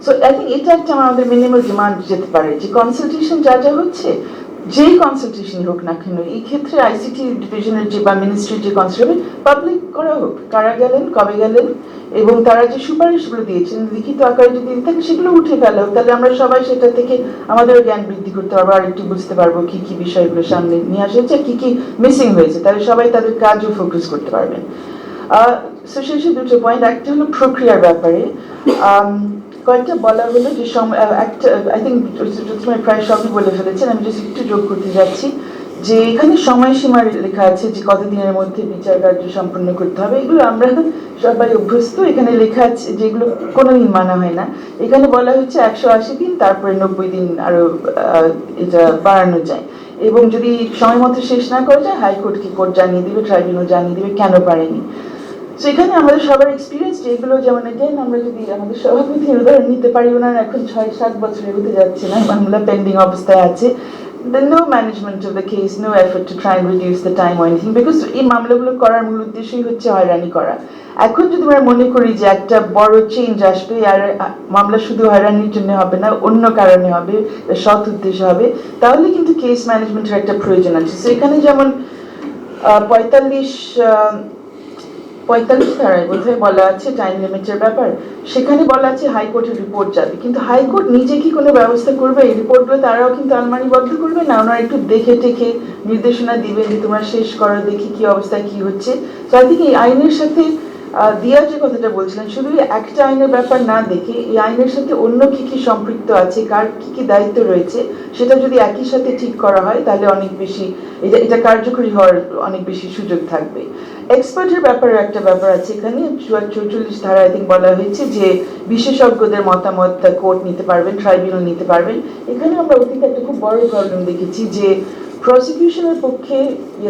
So I think এটা একটা আমাদের মিনিমাম ডিমান্ড যেতে পারে যে কনসালটেশন যা যা হচ্ছে, যেই কনসালটেশনই হোক না কেন, এই ক্ষেত্রে আইসিটি ডিভিশনের যে বা মিনিস্ট্রির যে কনসালটেশন পাবলিক করা হোক, কারা গেলেন, কবে গেলেন, এবং তারা যে সুপারিশগুলো দিয়েছেন লিখিত আকারে যদি থাকে সেগুলো উঠে ফেলা হোক, তাহলে আমরা সবাই সেটা থেকে আমাদের জ্ঞান বৃদ্ধি করতে পারবো, আর একটু বুঝতে পারবো কি কি বিষয়গুলো সামনে নিয়ে আসছে, কি কি মিসিং হয়েছে, তাহলে সবাই তাদের কাজও ফোকাস করতে পারবেন। সো শেষে দুটো পয়েন্ট, একটা হলো প্রক্রিয়ার ব্যাপারে কয়েকটা বলা হলো যে একটা আই থিঙ্ক প্রায় সবই বলে ফেলেছেন, আমি জাস্ট একটু যোগ করতে যাচ্ছি যে এখানে সময়সীমা লেখা আছে যে কতদিনের মধ্যে বিচার কার্য সম্পন্ন করতে হবে, এগুলো আমরা সবাই অভ্যস্ত, এখানে লেখা আছে যেগুলো কোনোদিন মানা হয় না। এখানে বলা হচ্ছে 180 দিন, তারপরে 90 দিন আরো এটা বাড়ানো যায়, এবং যদি সময় মতো শেষ না করা যায় হাইকোর্টকে কোর্ট জানিয়ে দিবে, ট্রাইব্যুনাল জানিয়ে দিবে কেন পারেনি। সো এখানে আমাদের সবার এক্সপিরিয়েন্স যেগুলো, যেমন এগেন আমরা যদি আমাদের সভাপতির উদাহরণ নিতে পারি, ওনার এখন 6-7 বছরে হতে যাচ্ছে না, মামলা পেন্ডিং অবস্থায় আছে, then no management of the case, no effort to try and reduce the time or anything, because এই মামলাগুলো করার মূল উদ্দেশ্যই হচ্ছে হয়রানি করা। এখন যদি আমরা মনে করি যে একটা বড় চেঞ্জ আসবে আর মামলা শুধু হয়রানির জন্য হবে না, অন্য কারণে হবে, সৎ উদ্দেশ্য হবে, তাহলে কিন্তু কেস ম্যানেজমেন্টের একটা প্রয়োজন আছে। সো এখানে যেমন 45 ধারায় বোধহয় বলা আছে টাইম লিমিটের ব্যাপার, সেখানে বলা আছে হাইকোর্টের রিপোর্ট যাবে, কিন্তু হাইকোর্ট নিজে কি কোনো ব্যবস্থা করবে? এই রিপোর্টগুলো তারাও কিন্তু আলমারিবদ্ধ করবে না, ওনারা একটু দেখে টেখে নির্দেশনা দিবেন যে তোমরা শেষ করো, দেখি কি অবস্থায় কি হচ্ছে। তো আই থিঙ্ক এই আইনের সাথে দিয়া যে কথাটা বলছিলেন, শুধু একটা আইনের ব্যাপার না দেখে এই আইনের সাথে অন্য কি কি সম্পৃক্ত আছে, কার কি কি দায়িত্ব রয়েছে, সেটা যদি একই সাথে ঠিক করা হয় তাহলে অনেক বেশি এটা কার্যকরী হওয়ার অনেক বেশি সুযোগ থাকবে। এক্সপার্টের ব্যাপারে একটা ব্যাপার আছে এখানে 44 ধারা আই থিঙ্ক বলা হয়েছে যে বিশেষজ্ঞদের মতামত কোর্ট নিতে পারবেন, ট্রাইব্যুনাল নিতে পারবেন। এখানে আমরা অতীতে একটা খুব বড় প্রবলেম দেখেছি যে প্রসিকিউশনের পক্ষে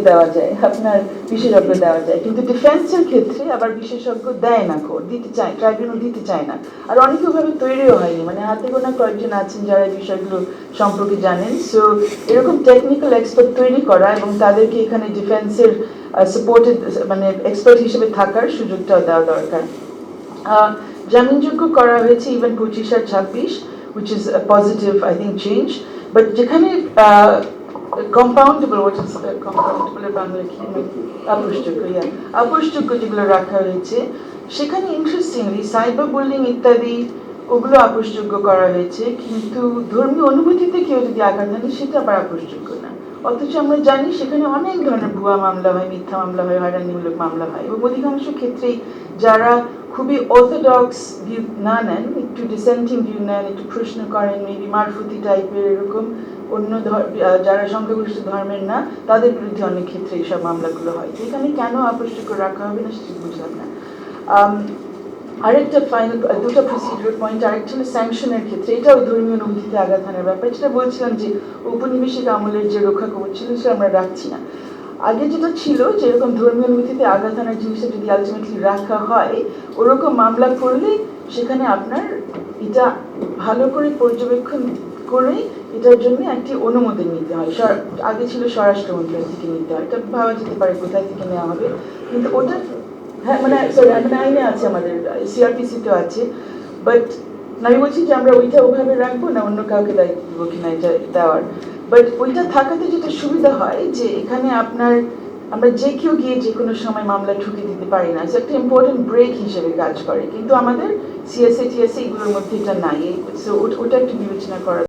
দেওয়া যায়, আপনার বিশেষজ্ঞ দেওয়া যায়, কিন্তু ডিফেন্সের ক্ষেত্রে আবার বিশেষজ্ঞ দেয় না, কোর্ট দিতে চায়, ট্রাইব্যুনাল দিতে চায় না, আর অনেকে ওভাবে তৈরিও হয়নি, মানে হাতে গোনা কয়েকজন আছেন যারা এই বিষয়গুলো সম্পর্কে জানেন। সো এরকম টেকনিক্যাল এক্সপার্ট তৈরি করা এবং তাদেরকে এখানে ডিফেন্সের সাপোর্টেড মানে এক্সপার্ট হিসেবে থাকার সুযোগটাও দেওয়া দরকার। জামিনযোগ্য করা হয়েছে even 25 R 26, which is a positive I think change, but যেখানে কম্পাউন্ডেবল, হোয়াট ইজ কম্পাউন্ডেবল এর বাংলা কি, আপোষযোগ্য যেগুলো রাখা হয়েছে, সেখানে ইন্টারেস্টিংলি সাইবার বুলিং ইত্যাদি ওগুলো আপোষযোগ্য করা হয়েছে, কিন্তু ধর্মীয় অনুভূতিতে কেউ যদি আঘাত হানে সেটা আবার আপোষযোগ্য না। অথচ আমরা জানি সেখানে অনেক ধরনের ভুয়া মামলা হয়, মিথ্যা মামলা হয়, হয়রানিমূলক মামলা হয়, এবং অধিকাংশ ক্ষেত্রেই যারা খুবই অর্থোডক্স ভিউ না নেন, একটু ডিসেন্টিং ভিউ নেন, একটু প্রশ্ন করেন, মেবি মারফতি টাইপের এরকম অন্য যারা সংখ্যাগরিষ্ঠ ধর্মের না, তাদের বিরুদ্ধে অনেক ক্ষেত্রে এইসব মামলাগুলো হয়। এখানে কেন আপোষযোগ্য রাখা হবে না সেটা বুঝলাম না। আরেকটা ফাইনাল দুটো প্রসিডিউর পয়েন্ট, আরেকটা হলো স্যাংশনের ক্ষেত্রে, এটাও ধর্মীয় অনুভূতিতে আঘাত হানার ব্যাপার, যেটা বলছিলাম যে ঔপনিবেশিক আমলের যে রক্ষা কবচ ছিল সেটা আমরা রাখছি না। আগে যেটা ছিল যে এরকম ধর্মীয় অনুভূতিতে আঘাত হানার জিনিসটা যদি আলটিমেটলি রাখা হয়, ওরকম মামলা করলে সেখানে আপনার এটা ভালো করে পর্যবেক্ষণ করে এটার জন্য একটি অনুমোদন নিতে হয়, আগে ছিল স্বরাষ্ট্র মন্ত্রণালয় থেকে নিতে হয়, এটা ভাবা যেতে পারে কোথায় থেকে নেওয়া হবে, কিন্তু ওটা হ্যাঁ মানে সরি মানে আইনে আছে, আমাদের সিআরপিসিতেও আছে, বাট আমি বলছি যে আমরা ওইটা ওভাবে রাখবো না, অন্য কাউকে দায়িত্ব দেবো কিনা এটা দেওয়ার, বাট ওইটা থাকাতে যেটা সুবিধা হয় যে এখানে আপনার আমরা যে কেউ গিয়ে যে কোনো সময় মামলা ঠুকে দিতে পারি না, একটা ইম্পর্টেন্ট ব্রেক হিসেবে কাজ করে, কিন্তু আমাদের সিএসএ টিএসএ এগুলোর মধ্যে এটা নাই, ওটা একটু বিবেচনা করা।